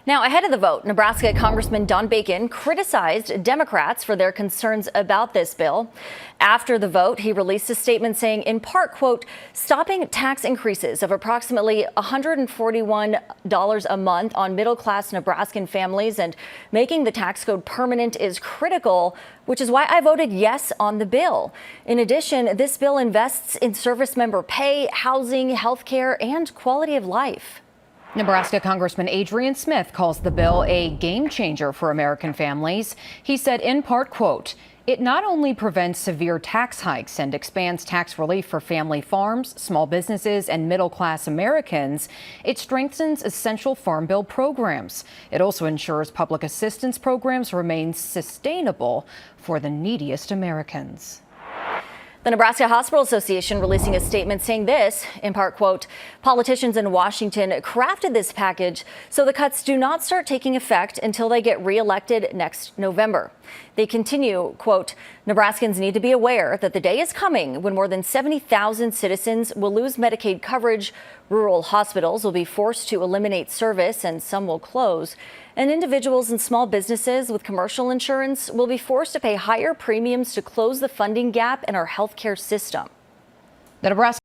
Now, ahead of the vote, Nebraska Congressman Don Bacon criticized Democrats for their concerns about this bill. After the vote, he released a statement saying, in part, quote, stopping tax increases of approximately $141 a month on middle-class Nebraskan families and making the tax code permanent is critical, which is why I voted yes on the bill. In addition, this bill invests in service member pay, housing, health care, and quality of life. Nebraska Congressman Adrienne Smith calls the bill a game changer for American families. He said in part, quote, it not only prevents severe tax hikes and expands tax relief for family farms, small businesses, and middle-class Americans, it strengthens essential Farm Bill programs. It also ensures public assistance programs remain sustainable for the neediest Americans. The Nebraska Hospital Association releasing a statement saying this, in part, quote, politicians in Washington crafted this package so the cuts do not start taking effect until they get reelected next November. They continue, quote, Nebraskans need to be aware that the day is coming when more than 70,000 citizens will lose Medicaid coverage, rural hospitals will be forced to eliminate service and some will close, and individuals and small businesses with commercial insurance will be forced to pay higher premiums to close the funding gap in our healthcare system. The Nebraska